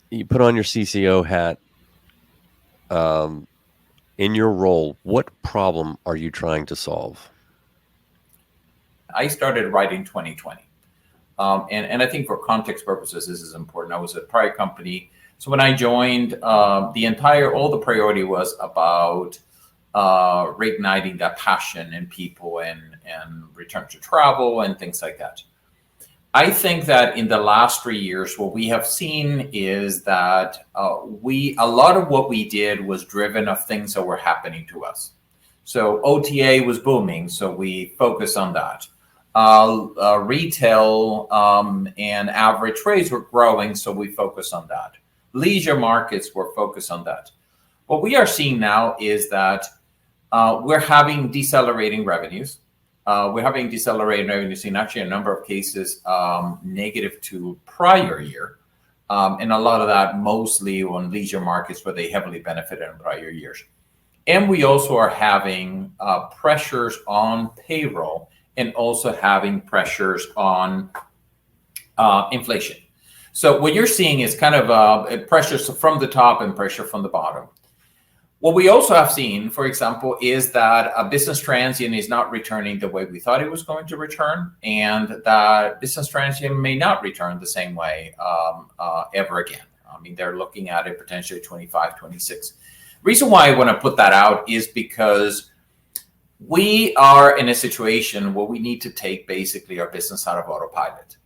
you put on your CCO hat. In your role, what problem are you trying to solve? I started right in 2020. And I think for context purposes, this is important. I was at a prior company. So when I joined, all the priority was about reigniting that passion in people and return to travel and things like that. I think that in the last 3 years, what we have seen is that a lot of what we did was driven of things that were happening to us. So OTA was booming, so we focused on that. Retail and average rates were growing, so we focused on that. Leisure markets were focused on that. What we are seeing now is that we're having decelerating revenues. In actually a number of cases negative to prior year. And a lot of that mostly on leisure markets where they heavily benefited in prior years. And we also are having pressures on payroll and also having pressures on inflation. So what you're seeing is kind of pressures from the top and pressure from the bottom. What we also have seen, for example, is that a business transient is not returning the way we thought it was going to return, and that business transient may not return the same way ever again. I mean, they're looking at it potentially 25, 26. Reason why I want to put that out is because we are in a situation where we need to take basically our business out of autopilot.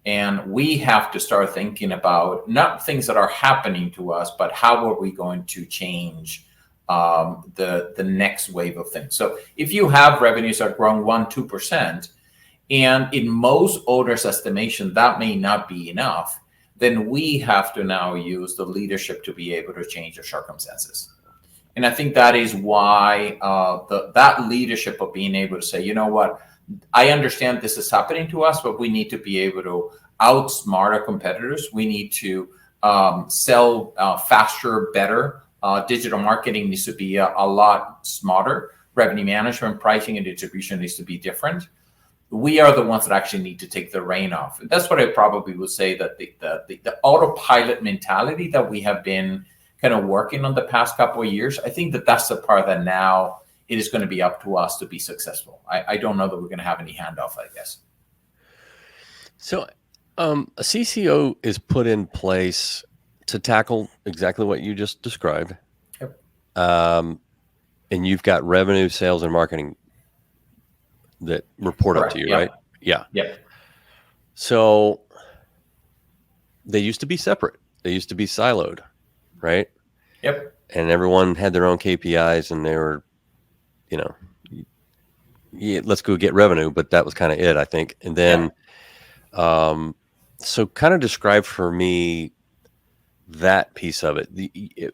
And we have to start thinking about not things that are happening to us, but how are we going to change the next wave of things. So if you have revenues that are growing 1-2%, and in most owners' estimation that may not be enough, then we have to now use the leadership to be able to change the circumstances. And I think that is why that leadership of being able to say, you know what, I understand this is happening to us, but we need to be able to outsmart our competitors. We need to sell faster, better. Digital marketing needs to be a lot smarter. Revenue management, pricing, and distribution needs to be different. We are the ones that actually need to take the rein off. And that's what I probably would say, that the autopilot mentality that we have been kind of working on the past couple of years, I think that's the part that now it is going to be up to us to be successful. I don't know that we're going to have any handoff, I guess. So a CCO is put in place to tackle exactly what you just described. Yep. And you've got revenue, sales, and marketing that report up to you, right? Yeah. Yep. So they used to be separate. They used to be siloed, right? Yep. And everyone had their own KPIs, and they were, let's go get revenue, but that was kind of it, I think. And then, so kind of describe for me that piece of it,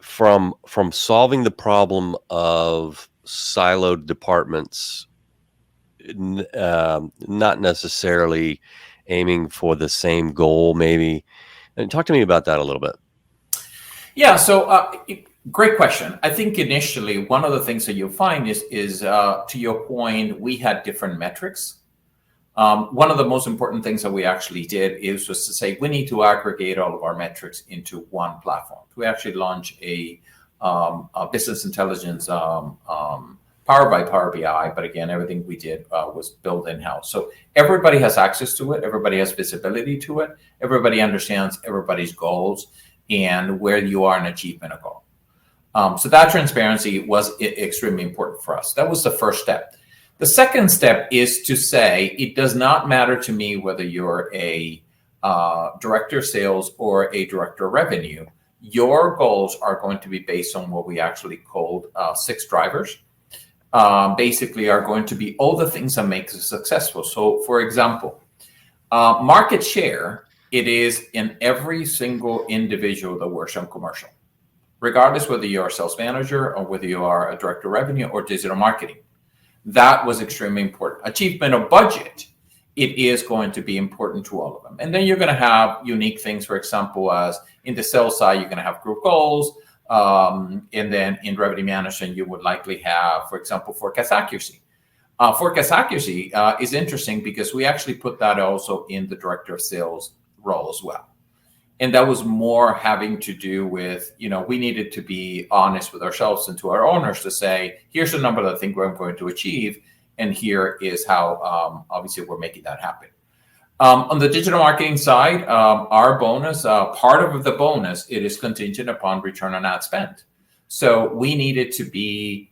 from solving the problem of siloed departments, not necessarily aiming for the same goal, maybe. And talk to me about that a little bit. Yeah. So great question. I think initially one of the things that you'll find is to your point, we had different metrics. One of the most important things that we actually did was to say we need to aggregate all of our metrics into one platform. We actually launched a business intelligence powered by Power BI, but again, everything we did was built in-house. So everybody has access to it. Everybody has visibility to it. Everybody understands everybody's goals and where you are in achievement of goal. So that transparency was extremely important for us. That was the first step. The second step is to say, it does not matter to me whether you're a director of sales or a director of revenue. Your goals are going to be based on what we actually called 6 drivers. Basically are going to be all the things that make us successful. So for example, market share, it is in every single individual that works on commercial, regardless whether you're a sales manager or whether you are a director of revenue or digital marketing. That was extremely important. Achievement of budget, it is going to be important to all of them. And then you're going to have unique things, for example, as in the sales side, you're going to have group goals. And then in revenue management, you would likely have, for example, forecast accuracy. Forecast accuracy is interesting because we actually put that also in the director of sales role as well. And that was more having to do with, we needed to be honest with ourselves and to our owners to say, here's the number that I think we're going to achieve. And here is how, obviously, we're making that happen. On the digital marketing side, our bonus, part of the bonus, it is contingent upon return on ad spend. So we needed to be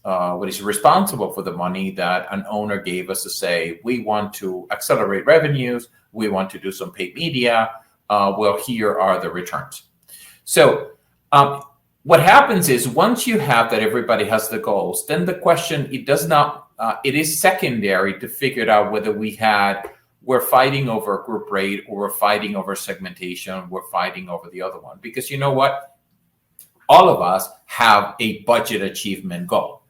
responsible for the money that an owner gave us to say, we want to accelerate revenues, we want to do some paid media. Well, here are the returns. So what happens is once you have that everybody has the goals, then the question, it is secondary to figure out whether we're fighting over group rate or we're fighting over segmentation, we're fighting over the other one. Because you know what? All of us have a budget achievement goal,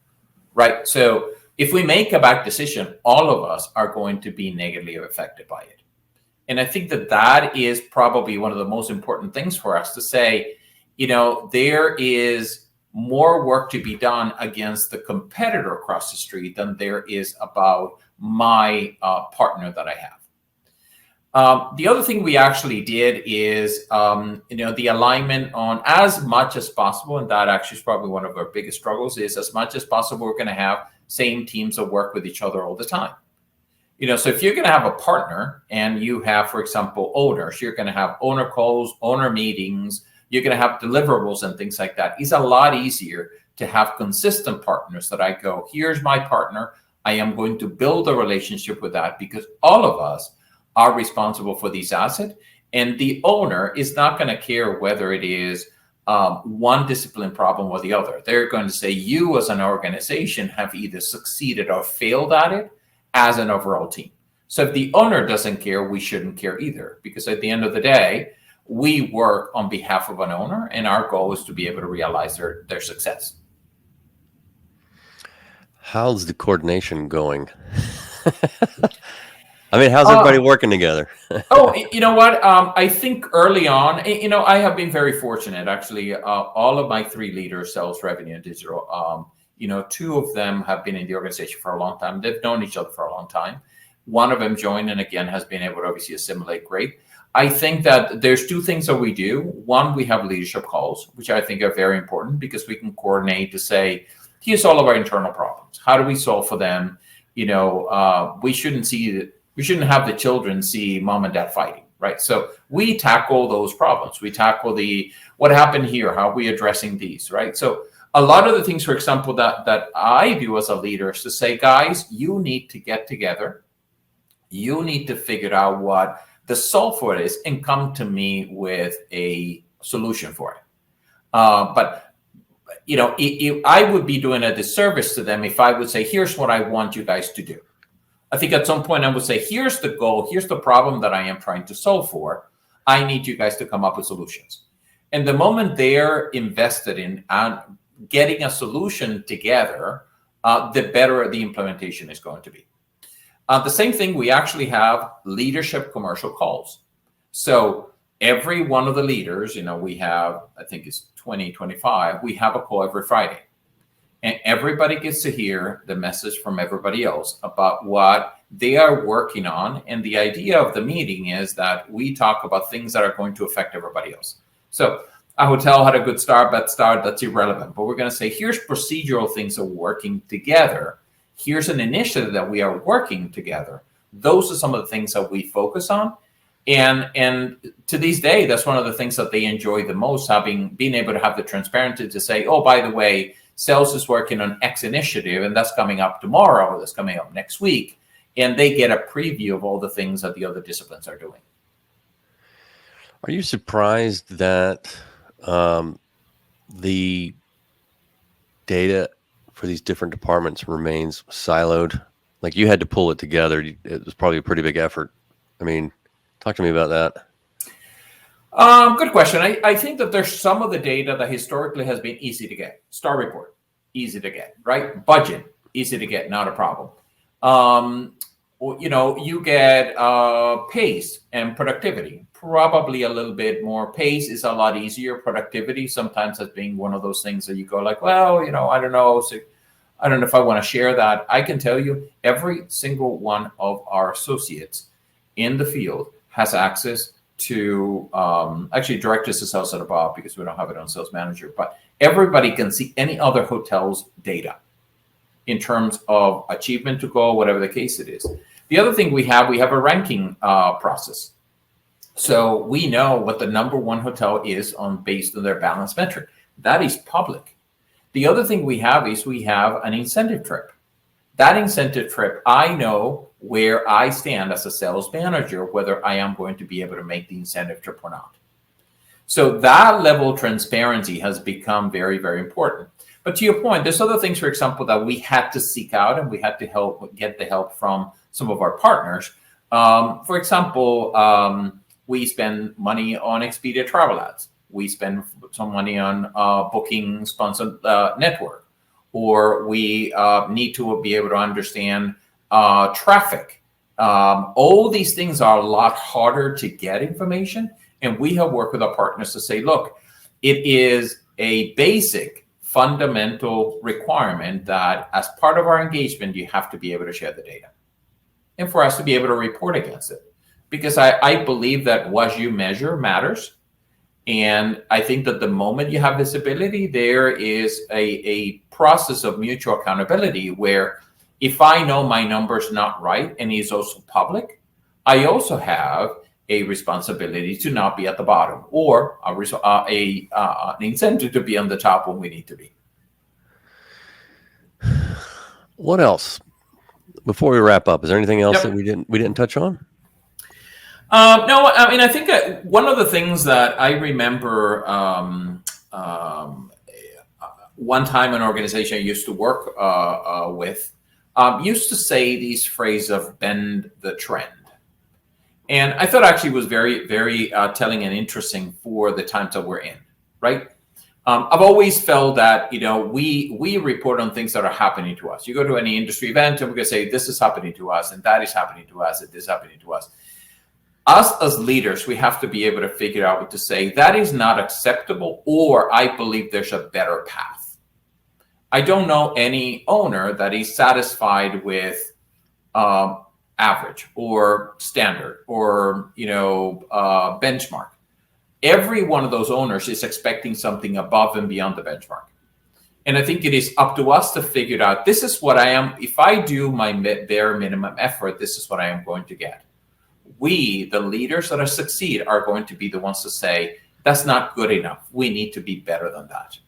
right? So if we make a bad decision, all of us are going to be negatively affected by it. And I think that is probably one of the most important things for us to say, there is more work to be done against the competitor across the street than there is about my partner that I have. The other thing we actually did is, the alignment on as much as possible, and that actually is probably one of our biggest struggles, is as much as possible, we're going to have same teams that work with each other all the time. So if you're going to have a partner and you have, for example, owners, you're going to have owner calls, owner meetings, you're going to have deliverables and things like that. It's a lot easier to have consistent partners that I go, here's my partner. I am going to build a relationship with that because all of us are responsible for these assets. And the owner is not going to care whether it is one discipline problem or the other. They're going to say you as an organization have either succeeded or failed at it as an overall team. So if the owner doesn't care, we shouldn't care either, because at the end of the day, we work on behalf of an owner and our goal is to be able to realize their success. How's the coordination going? I mean, how's everybody working together? You know what? I think early on, I have been very fortunate, actually. All of my 3 leaders, sales, revenue, and digital, 2 of them have been in the organization for a long time. They've known each other for a long time. One of them joined and again has been able to obviously assimilate great. I think that there's 2 things that we do. One, we have leadership calls, which I think are very important because we can coordinate to say, here's all of our internal problems. How do we solve for them? We shouldn't have the children see mom and dad fighting, right? So we tackle those problems. We tackle what happened here, how are we addressing these, right? So a lot of the things, for example, that I do as a leader is to say, guys, you need to get together. You need to figure out what the solve for it is and come to me with a solution for it. But I would be doing a disservice to them if I would say, here's what I want you guys to do. I think at some point I would say, here's the goal, here's the problem that I am trying to solve for. I need you guys to come up with solutions. And the moment they're invested in getting a solution together, the better the implementation is going to be. The same thing, we actually have leadership commercial calls. So every one of the leaders, we have, I think it's 20, 25, we have a call every Friday. And everybody gets to hear the message from everybody else about what they are working on. And the idea of the meeting is that we talk about things that are going to affect everybody else. So a hotel had a good start, bad start, that's irrelevant. But we're going to say, here's procedural things that we're working together. Here's an initiative that we are working together. Those are some of the things that we focus on. And to this day, that's one of the things that they enjoy the most, being able to have the transparency to say, oh, by the way, sales is working on X initiative, and that's coming up tomorrow, or that's coming up next week. And they get a preview of all the things that the other disciplines are doing. Are you surprised that the data for these different departments remains siloed? Like, you had to pull it together. It was probably a pretty big effort. I mean, talk to me about that. Good question. I think that there's some of the data that historically has been easy to get. Star report, easy to get, right? Budget, easy to get, not a problem. You get pace and productivity, probably a little bit more. Pace is a lot easier. Productivity sometimes has been one of those things that you go like, well, I don't know. So I don't know if I want to share that. I can tell you every single one of our associates in the field has access to actually directors of sales at above, because we don't have it on sales manager, but everybody can see any other hotel's data in terms of achievement to goal, whatever the case it is. The other thing we have a ranking process. So we know what the number one hotel is based on their balance metric. That is public. The other thing we have is we have an incentive trip. That incentive trip, I know where I stand as a sales manager, whether I am going to be able to make the incentive trip or not. So that level of transparency has become very, very important. But to your point, there's other things, for example, that we had to seek out, and we had to get the help from some of our partners. For example, we spend money on Expedia travel ads. We spend some money on booking sponsored network, or we need to be able to understand traffic. All these things are a lot harder to get information. And we have worked with our partners to say, look, it is a basic fundamental requirement that as part of our engagement, you have to be able to share the data. And for us to be able to report against it. Because I believe that what you measure matters. And I think that the moment you have visibility, there is a process of mutual accountability where if I know my number's not right and it's also public, I also have a responsibility to not be at the bottom, or an incentive to be on the top when we need to be. What else? Before we wrap up, is there anything else that we didn't touch on? No, I mean, I think one of the things that I remember one time an organization I used to work with used to say these phrases of bend the trend. And I thought actually was very, very telling and interesting for the times that we're in, right? I've always felt that, we report on things that are happening to us. You go to any industry event and we're going to say, this is happening to us, and that is happening to us, and this is happening to us. Us as leaders, we have to be able to figure out what to say. That is not acceptable, or I believe there's a better path. I don't know any owner that is satisfied with average or standard or benchmark. Every one of those owners is expecting something above and beyond the benchmark. And I think it is up to us to figure out, this is what I am. If I do my bare minimum effort, this is what I am going to get. We, the leaders that succeed, are going to be the ones to say, that's not good enough. We need to be better than that.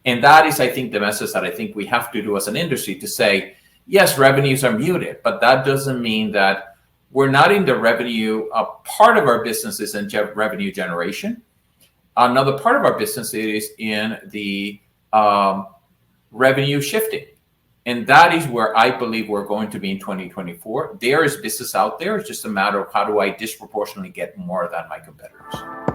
And that is, I think, the message that I think we have to do as an industry, to say, yes, revenues are muted, but that doesn't mean that we're not in the revenue. Part of our business is in revenue generation. Another part of our business is in the revenue shifting. And that is where I believe we're going to be in 2024. There is business out there. It's just a matter of how do I disproportionately get more than my competitors.